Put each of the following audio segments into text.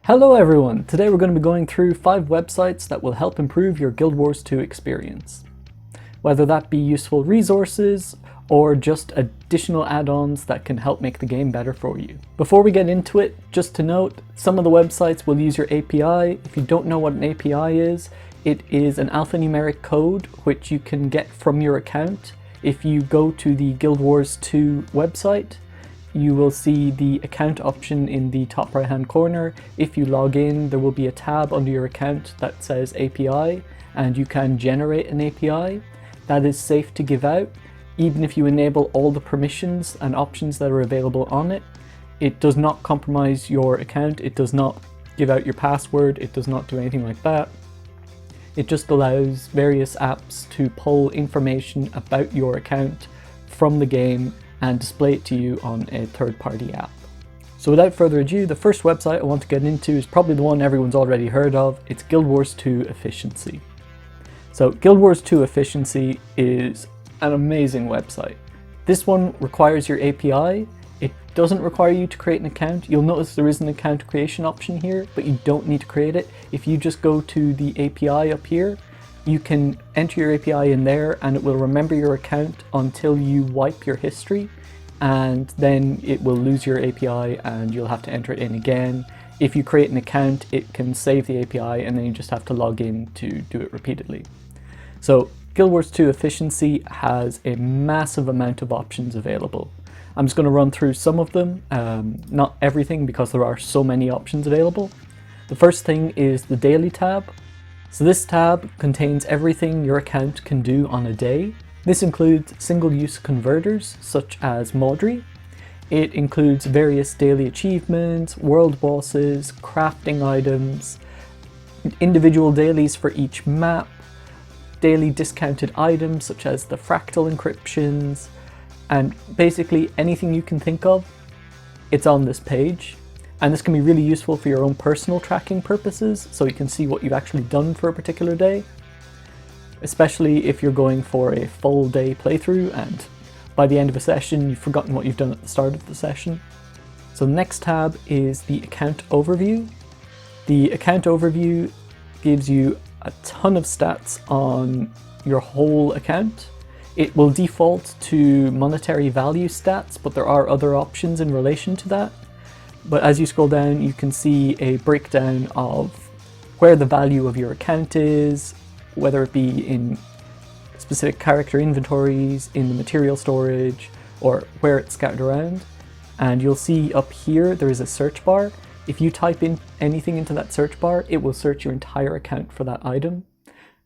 Hello everyone! Today we're going to be going through 5 websites that will help improve your Guild Wars 2 experience. Whether that be useful resources or just additional add-ons that can help make the game better for you. Before we get into it, just to note, some of the websites will use your API. If you don't know what an API is, it is an alphanumeric code which you can get from your account. If you go to the Guild Wars 2 website, you will see the account option in the top right hand corner. If you log in, there will be a tab under your account that says API, and you can generate an API. That is safe to give out, even if you enable all the permissions and options that are available on it. It does not compromise your account, it does not give out your password, it does not do anything like that. It just allows various apps to pull information about your account from the game and display it to you on a third-party app. So without further ado, the first website I want to get into is probably the one everyone's already heard of. It's Guild Wars 2 Efficiency. So Guild Wars 2 Efficiency is an amazing website. This one requires your API. It doesn't require you to create an account. You'll notice there is an account creation option here, but you don't need to create it. If you just go to the API up here, you can enter your API in there and it will remember your account until you wipe your history, and then it will lose your API and you'll have to enter it in again. If you create an account, it can save the API and then you just have to log in to do it repeatedly. So Guild Wars 2 Efficiency has a massive amount of options available. I'm just going to run through some of them, not everything because there are so many options available. The first thing is the Daily tab. So this tab contains everything your account can do on a day. This includes single-use converters such as Maudry. It includes various daily achievements, world bosses, crafting items, individual dailies for each map, daily discounted items such as the Fractal encryptions, and basically anything you can think of, it's on this page. And this can be really useful for your own personal tracking purposes, so you can see what you've actually done for a particular day, especially if you're going for a full day playthrough and by the end of a session you've forgotten what you've done at the start of the session. So the next tab is the account overview. The account overview gives you a ton of stats on your whole account. It will default to monetary value stats, but there are other options in relation to that. But as you scroll down, you can see a breakdown of where the value of your account is, whether it be in specific character inventories, in the material storage, or where it's scattered around. And you'll see up here there is a search bar. If you type in anything into that search bar, it will search your entire account for that item.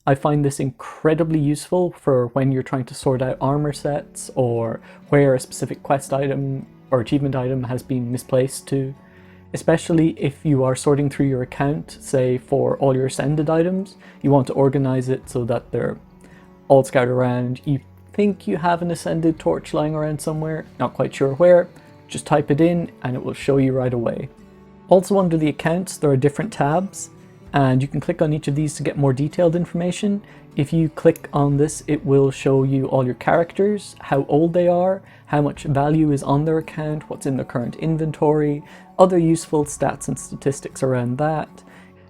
I find this incredibly useful for when you're trying to sort out armor sets or where a specific quest item or achievement item has been misplaced to, especially if you are sorting through your account, say for all your ascended items. You want to organize it so that they're all scattered around. You think you have an ascended torch lying around somewhere, not quite sure where, just type it in and it will show you right away. Also under the accounts there are different tabs, and you can click on each of these to get more detailed information. If you click on this, it will show you all your characters, how old they are, how much value is on their account, what's in their current inventory, other useful stats and statistics around that.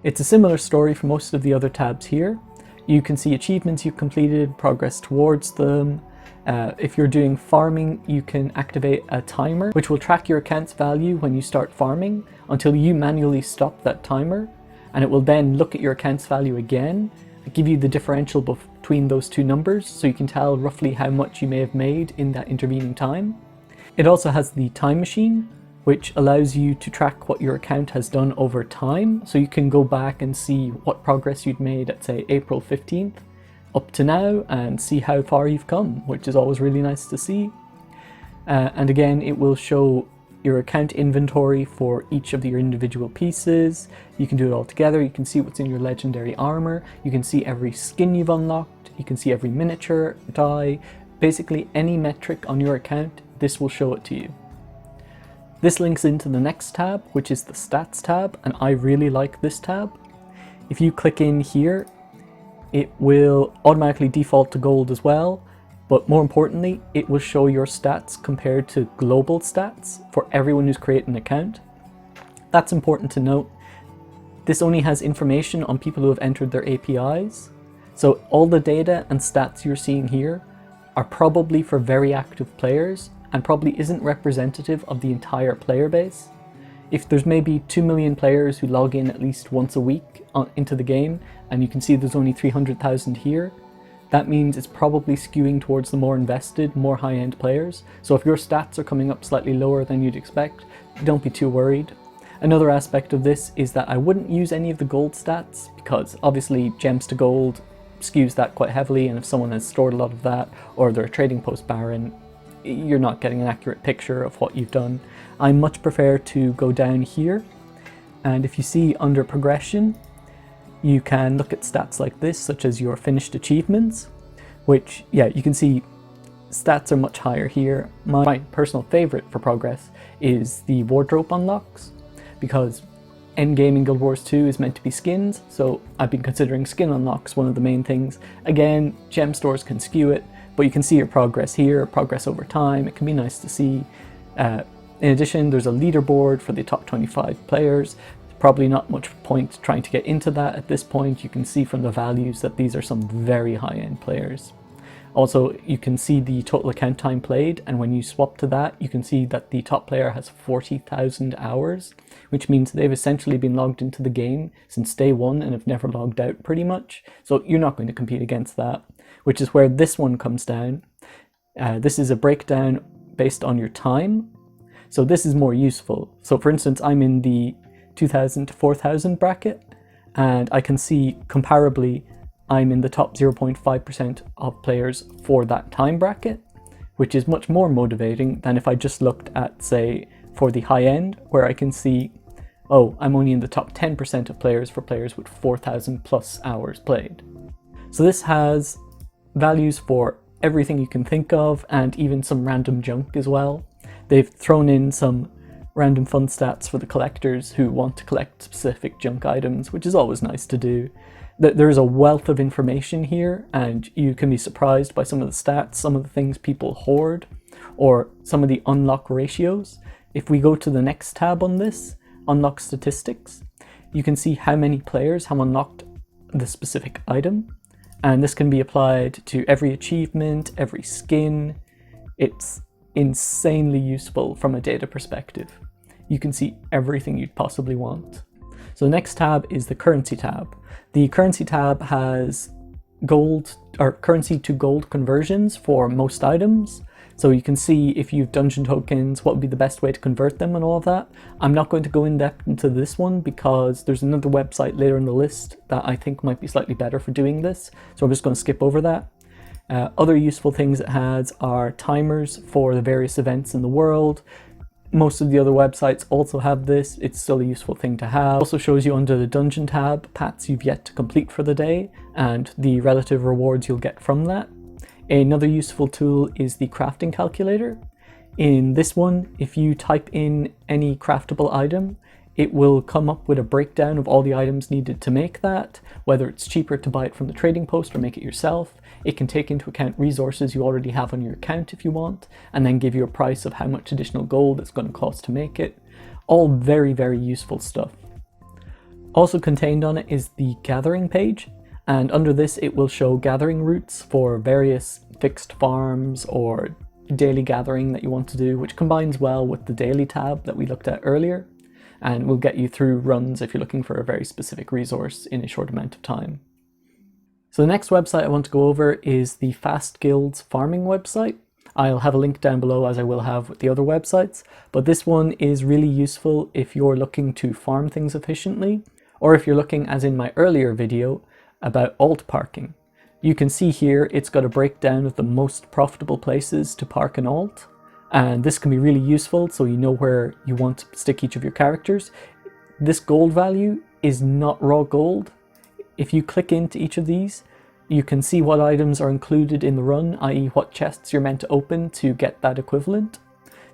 It's a similar story for most of the other tabs here. You can see achievements you've completed, progress towards them. If you're doing farming, you can activate a timer, which will track your account's value when you start farming until you manually stop that timer. And it will then look at your account's value again, give you the differential between those two numbers so you can tell roughly how much you may have made in that intervening time. It also has the time machine, which allows you to track what your account has done over time, so you can go back and see what progress you'd made at, say, April 15th up to now and see how far you've come, which is always really nice to see. And again, it will show your account inventory for each of your individual pieces. You can do it all together. You can see what's in your legendary armor. You can see every skin you've unlocked. You can see every miniature, die, basically any metric on your account, this will show it to you. This links into the next tab, which is the stats tab, and I really like this tab. If you click in here, it will automatically default to gold as well. But more importantly, it will show your stats compared to global stats for everyone who's created an account. That's important to note. this only has information on people who have entered their APIs. So all the data and stats you're seeing here are probably for very active players and probably isn't representative of the entire player base. If there's maybe 2 million players who log in at least once a week into the game, and you can see there's only 300,000 here, that means it's probably skewing towards the more invested, more high-end players. So if your stats are coming up slightly lower than you'd expect, don't be too worried. Another aspect of this is that I wouldn't use any of the gold stats, because obviously gems to gold skews that quite heavily, and if someone has stored a lot of that, or they're a trading post baron, you're not getting an accurate picture of what you've done. I much prefer to go down here, and if you see under progression, you can look at stats like this, such as your finished achievements, which, yeah, you can see stats are much higher here. My personal favorite for progress is the wardrobe unlocks, because endgame in Guild Wars 2 is meant to be skins, so I've been considering skin unlocks one of the main things. Again, gem stores can skew it, but you can see your progress here, progress over time. It can be nice to see. In addition, there's a leaderboard for the top 25 players. Probably not much point trying to get into that at this point. You can see from the values that these are some very high-end players. Also, you can see the total account time played, and when you swap to that, you can see that the top player has 40,000 hours, which means they've essentially been logged into the game since day one and have never logged out pretty much. So you're not going to compete against that, which is where this one comes down. This is a breakdown based on your time. So this is more useful. So for instance, I'm in the 2,000 to 4,000 bracket, and I can see comparably I'm in the top 0.5% of players for that time bracket, which is much more motivating than if I just looked at, say, for the high end, where I can see, oh, I'm only in the top 10% of players for players with 4,000 plus hours played. So this has values for everything you can think of, and even some random junk as well. They've thrown in some random fun stats for the collectors who want to collect specific junk items, which is always nice to do. There's a wealth of information here, and you can be surprised by some of the stats, some of the things people hoard, or some of the unlock ratios. If we go to the next tab on this, Unlock Statistics, you can see how many players have unlocked the specific item, and this can be applied to every achievement, every skin. It's insanely useful from a data perspective. You can see everything you'd possibly want. So the next tab is the Currency tab. The Currency tab has gold or currency to gold conversions for most items. So you can see if you've dungeon tokens, what would be the best way to convert them and all of that. I'm not going to go in depth into this one because there's another website later in the list that I think might be slightly better for doing this. So I'm just going to skip over that. Other useful things it has are timers for the various events in the world. Most of the other websites also have this. It's still a useful thing to have. It also shows you under the dungeon tab paths you've yet to complete for the day and the relative rewards you'll get from that. Another useful tool is the crafting calculator. In this one, if you type in any craftable item, it will come up with a breakdown of all the items needed to make that, whether it's cheaper to buy it from the trading post or make it yourself. It can take into account resources you already have on your account if you want, and then give you a price of how much additional gold it's going to cost to make it. All very, very useful stuff. Also contained on it is the gathering page, and under this it will show gathering routes for various fixed farms or daily gathering that you want to do, which combines well with the daily tab that we looked at earlier, and will get you through runs if you're looking for a very specific resource in a short amount of time. So the next website I want to go over is the Fast Guilds farming website. I'll have a link down below, as I will have with the other websites, but this one is really useful if you're looking to farm things efficiently, or if you're looking, as in my earlier video, about alt parking. You can see here it's got a breakdown of the most profitable places to park an alt, and this can be really useful so you know where you want to stick each of your characters. This gold value is not raw gold. If you click into each of these, you can see what items are included in the run, i.e. what chests you're meant to open to get that equivalent.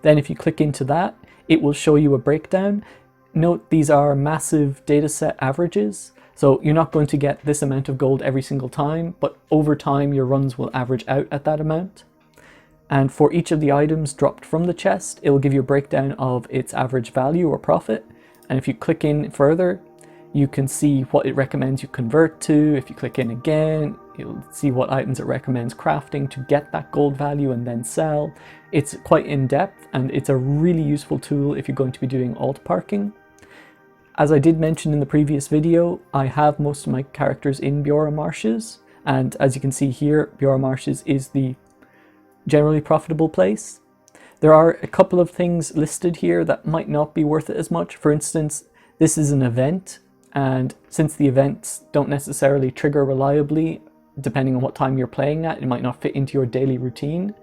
Then if you click into that, it will show you a breakdown. Note these are massive dataset averages, so you're not going to get this amount of gold every single time, but over time your runs will average out at that amount. And for each of the items dropped from the chest, it will give you a breakdown of its average value or profit. And if you click in further, You can see what it recommends you convert to. If you click in again, you'll see what items it recommends crafting to get that gold value and then sell. It's quite in-depth, and it's a really useful tool if you're going to be doing alt parking. As I did mention in the previous video, I have most of my characters in Biora Marshes, and as you can see here, Biora Marshes is the generally profitable place. There are a couple of things listed here that might not be worth it as much. For instance, this is an event, and since the events don't necessarily trigger reliably, depending on what time you're playing at, it might not fit into your daily routine.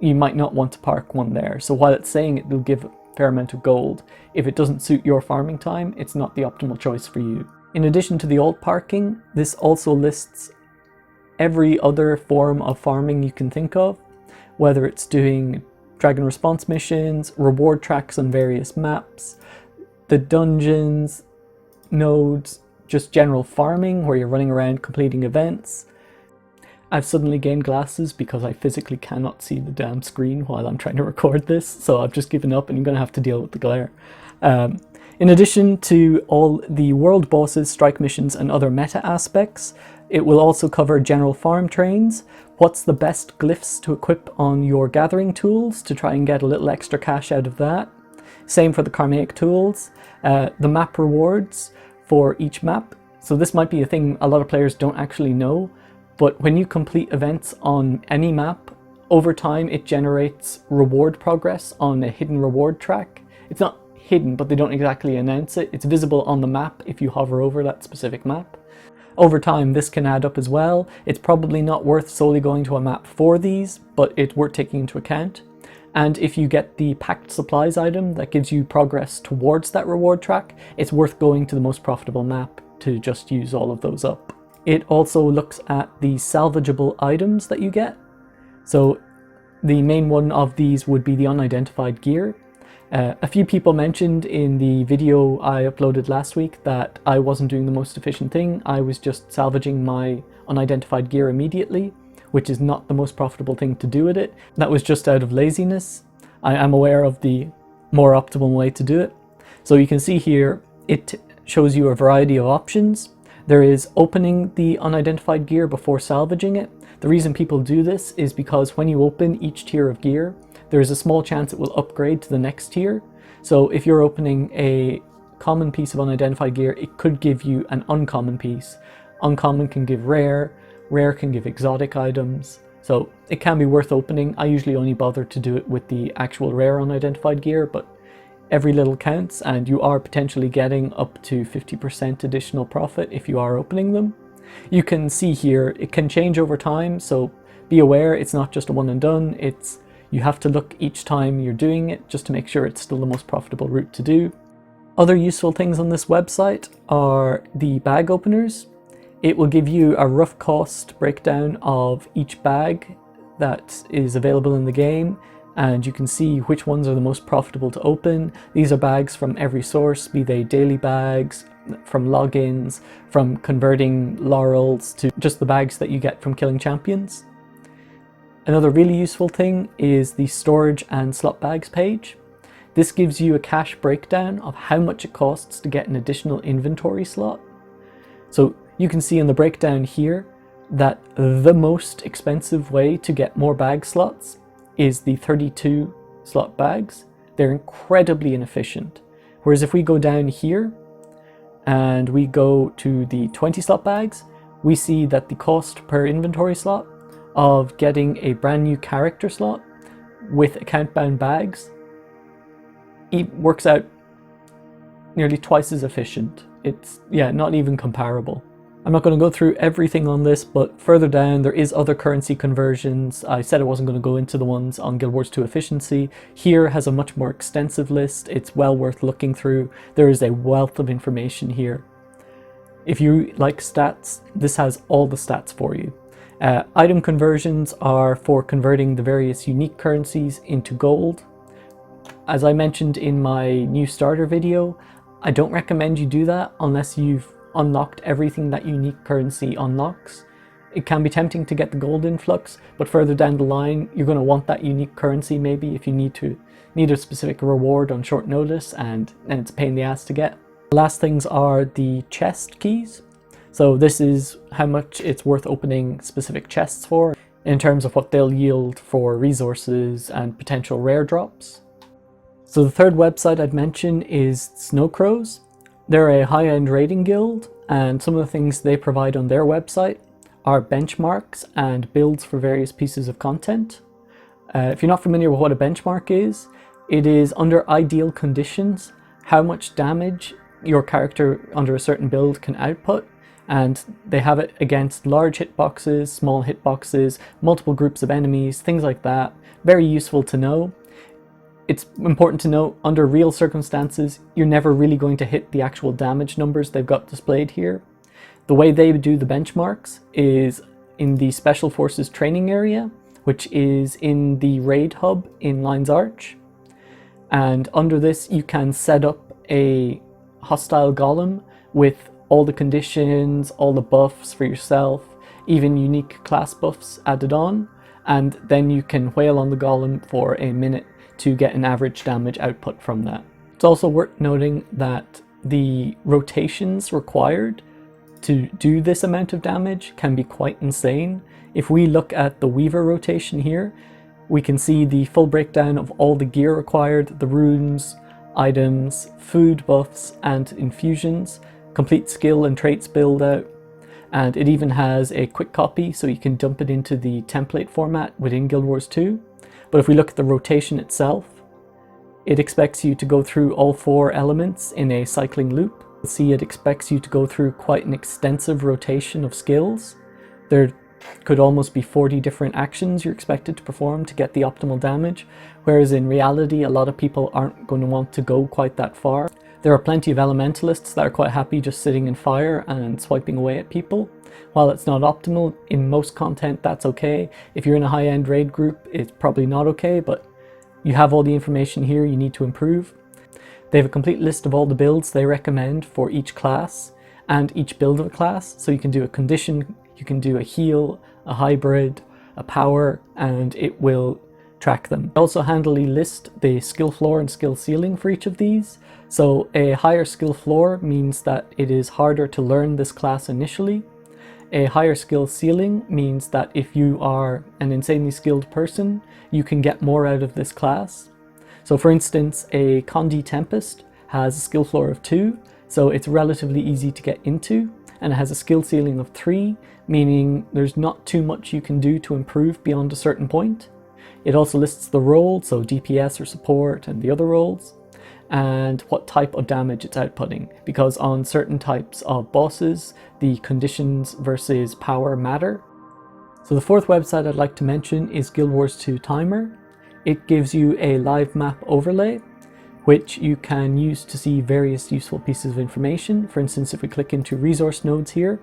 You might not want to park one there. So while it's saying it will give a fair amount of gold, if it doesn't suit your farming time, it's not the optimal choice for you. In addition to the alt parking, this also lists every other form of farming you can think of, whether it's doing dragon response missions, reward tracks on various maps, the dungeons, nodes, just general farming where you're running around completing events. I've suddenly gained glasses because I physically cannot see the damn screen while I'm trying to record this, so I've just given up and you're going to have to deal with the glare. In addition to all the world bosses, strike missions and other meta aspects, it will also cover general farm trains, what's the best glyphs to equip on your gathering tools to try and get a little extra cash out of that. Same for the Karmaic tools, the map rewards for each map. So this might be a thing a lot of players don't actually know, but when you complete events on any map, over time it generates reward progress on a hidden reward track. It's not hidden, but they don't exactly announce it. It's visible on the map if you hover over that specific map. Over time this can add up as well. It's probably not worth solely going to a map for these, but it's worth taking into account. And if you get the packed supplies item that gives you progress towards that reward track, it's worth going to the most profitable map to just use all of those up. It also looks at the salvageable items that you get. So the main one of these would be the unidentified gear. A few people mentioned in the video I uploaded last week that I wasn't doing the most efficient thing. I was just salvaging my unidentified gear immediately, which is not the most profitable thing to do with it. That was just out of laziness. I am aware of the more optimal way to do it. So you can see here, it shows you a variety of options. There is opening the unidentified gear before salvaging it. The reason people do this is because when you open each tier of gear, there is a small chance it will upgrade to the next tier. So if you're opening a common piece of unidentified gear, it could give you an uncommon piece. Uncommon can give rare, rare can give exotic items. So it can be worth opening. I usually only bother to do it with the actual rare unidentified gear, but every little counts, and you are potentially getting up to 50% additional profit if you are opening them. You can see here, it can change over time, so be aware it's not just a one and done. You have to look each time you're doing it just to make sure it's still the most profitable route to do. Other useful things on this website are the bag openers. It will give you a rough cost breakdown of each bag that is available in the game, and you can see which ones are the most profitable to open. These are bags from every source, be they daily bags, from logins, from converting laurels, to just the bags that you get from killing champions. Another really useful thing is the storage and slot bags page. This gives you a cash breakdown of how much it costs to get an additional inventory slot. So you can see in the breakdown here that the most expensive way to get more bag slots is the 32 slot bags. They're incredibly inefficient. Whereas if we go down here and we go to the 20 slot bags, we see that the cost per inventory slot of getting a brand new character slot with account bound bags, it works out nearly twice as efficient. It's, yeah, not even comparable. I'm not going to go through everything on this, but further down there is other currency conversions. I said I wasn't going to go into the ones on Guild Wars 2 efficiency. Here has a much more extensive list. It's well worth looking through. There is a wealth of information here. If you like stats, this has all the stats for you. Item conversions are for converting the various unique currencies into gold. As I mentioned in my new starter video, I don't recommend you do that unless you've unlocked everything that unique currency unlocks. It can be tempting to get the gold influx, but further down the line you're going to want that unique currency maybe if you need a specific reward on short notice, and it's a pain in the ass to get. The last things are the chest keys. So this is how much it's worth opening specific chests for in terms of what they'll yield for resources and potential rare drops. So the third website I'd mention is SnowCrows. They're a high-end raiding guild, and some of the things they provide on their website are benchmarks and builds for various pieces of content. If you're not familiar with what a benchmark is, it is under ideal conditions how much damage your character under a certain build can output, and they have it against large hitboxes, small hitboxes, multiple groups of enemies, things like that. Very useful to know. It's important to note, under real circumstances, you're never really going to hit the actual damage numbers they've got displayed here. The way they do the benchmarks is in the Special Forces training area, which is in the raid hub in Lines Arch. And under this, you can set up a hostile golem with all the conditions, all the buffs for yourself, even unique class buffs added on, and then you can whale on the golem for a minute to get an average damage output from that. It's also worth noting that the rotations required to do this amount of damage can be quite insane. If we look at the Weaver rotation here, we can see the full breakdown of all the gear required, the runes, items, food buffs, and infusions, complete skill and traits build out, and it even has a quick copy so you can dump it into the template format within Guild Wars 2. But if we look at the rotation itself, it expects you to go through all 4 elements in a cycling loop. You'll see it expects you to go through quite an extensive rotation of skills. There could almost be 40 different actions you're expected to perform to get the optimal damage, whereas in reality a lot of people aren't going to want to go quite that far. There are plenty of elementalists that are quite happy just sitting in fire and swiping away at people. While it's not optimal, in most content that's okay. If you're in a high-end raid group, it's probably not okay, but you have all the information here you need to improve. They have a complete list of all the builds they recommend for each class and each build of a class, so you can do a condition, you can do a heal, a hybrid, a power, and it will track them. They also handily list the skill floor and skill ceiling for each of these. So a higher skill floor means that it is harder to learn this class initially. A higher skill ceiling means that if you are an insanely skilled person, you can get more out of this class. So for instance, a Condi Tempest has a skill floor of 2, so it's relatively easy to get into, and it has a skill ceiling of 3, meaning there's not too much you can do to improve beyond a certain point. It also lists the role, so DPS or support and the other roles, and what type of damage it's outputting, because on certain types of bosses, the conditions versus power matter. So the fourth website I'd like to mention is Gw2 Timer. It gives you a live map overlay, which you can use to see various useful pieces of information. For instance, if we click into resource nodes here,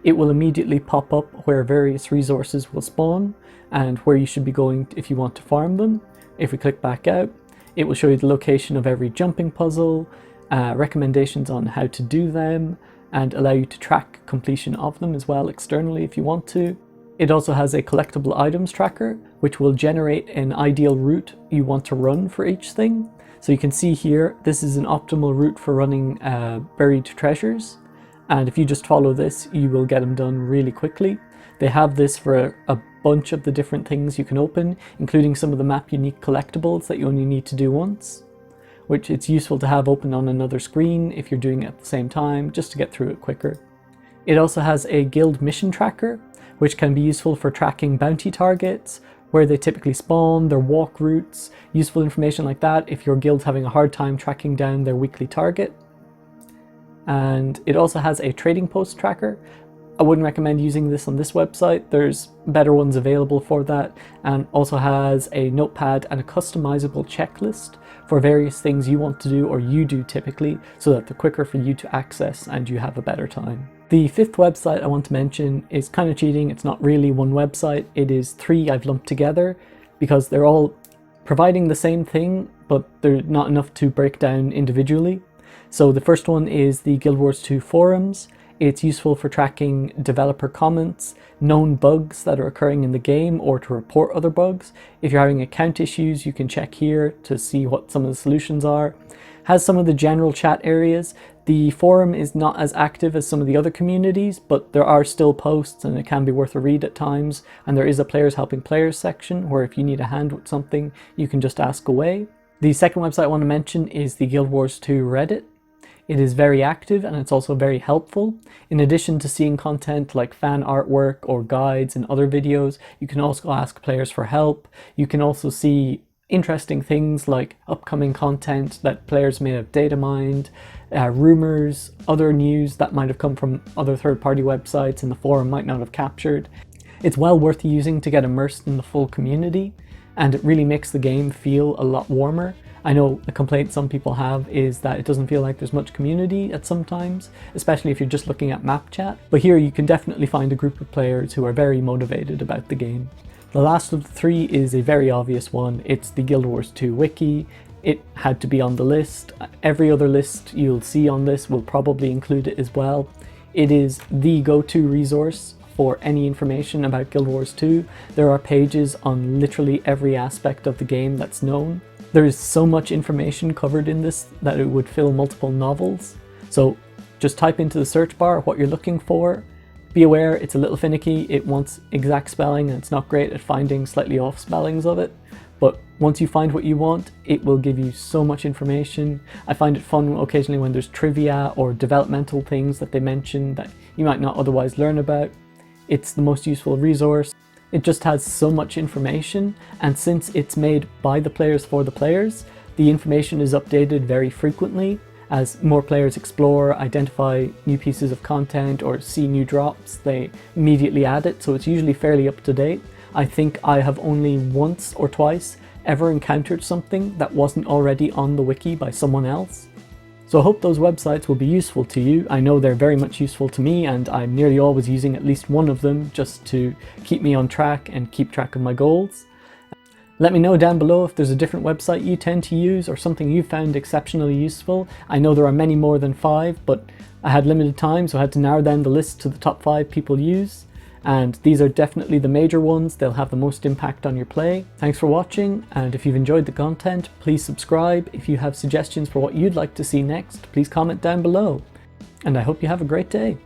it will immediately pop up where various resources will spawn and where you should be going if you want to farm them. If we click back out, it will show you the location of every jumping puzzle, recommendations on how to do them, and allow you to track completion of them as well externally if you want to. It also has a collectible items tracker, which will generate an ideal route you want to run for each thing. So you can see here, this is an optimal route for running buried treasures. And if you just follow this, you will get them done really quickly. They have this for a bunch of the different things you can open, including some of the map unique collectibles that you only need to do once, which it's useful to have open on another screen if you're doing it at the same time, just to get through it quicker. It also has a guild mission tracker, which can be useful for tracking bounty targets, where they typically spawn, their walk routes, useful information like that if your guild's having a hard time tracking down their weekly target. And it also has a trading post tracker. I wouldn't recommend using this on this website, there's better ones available for that, and also has a notepad and a customizable checklist for various things you want to do or you do typically, so that they're quicker for you to access and you have a better time. The fifth website I want to mention is kind of cheating. It's not really one website, it is 3 I've lumped together because they're all providing the same thing, but they're not enough to break down individually. So the first one is the Guild Wars 2 Forums. It's useful for tracking developer comments, known bugs that are occurring in the game, or to report other bugs. If you're having account issues, you can check here to see what some of the solutions are. Has some of the general chat areas. The forum is not as active as some of the other communities, but there are still posts and it can be worth a read at times. And there is a players helping players section where if you need a hand with something, you can just ask away. The second website I want to mention is the Gw2 Reddit. It is very active and it's also very helpful. In addition to seeing content like fan artwork or guides and other videos, you can also ask players for help. You can also see interesting things like upcoming content that players may have data mined, rumors, other news that might have come from other third-party websites and the forum might not have captured. It's well worth using to get immersed in the full community, and it really makes the game feel a lot warmer. I know a complaint some people have is that it doesn't feel like there's much community at some times, especially if you're just looking at map chat. But here you can definitely find a group of players who are very motivated about the game. The last of the three is a very obvious one. It's the Gw2 Wiki. It had to be on the list. Every other list you'll see on this will probably include it as well. It is the go-to resource for any information about Guild Wars 2. There are pages on literally every aspect of the game that's known. There is so much information covered in this that it would fill multiple novels. So just type into the search bar what you're looking for. Be aware it's a little finicky, it wants exact spelling and it's not great at finding slightly off spellings of it. But once you find what you want, it will give you so much information. I find it fun occasionally when there's trivia or developmental things that they mention that you might not otherwise learn about. It's the most useful resource. It just has so much information, and since it's made by the players for the players, the information is updated very frequently. As more players explore, identify new pieces of content, or see new drops, they immediately add it, so it's usually fairly up to date. I think I have only once or twice ever encountered something that wasn't already on the wiki by someone else. So I hope those websites will be useful to you. I know they're very much useful to me, and I'm nearly always using at least one of them just to keep me on track and keep track of my goals. Let me know down below if there's a different website you tend to use or something you found exceptionally useful. I know there are many more than 5, but I had limited time, so I had to narrow down the list to the top 5 people use. And these are definitely the major ones. They'll have the most impact on your play. Thanks for watching, and if you've enjoyed the content, please subscribe. If you have suggestions for what you'd like to see next, please comment down below. And I hope you have a great day.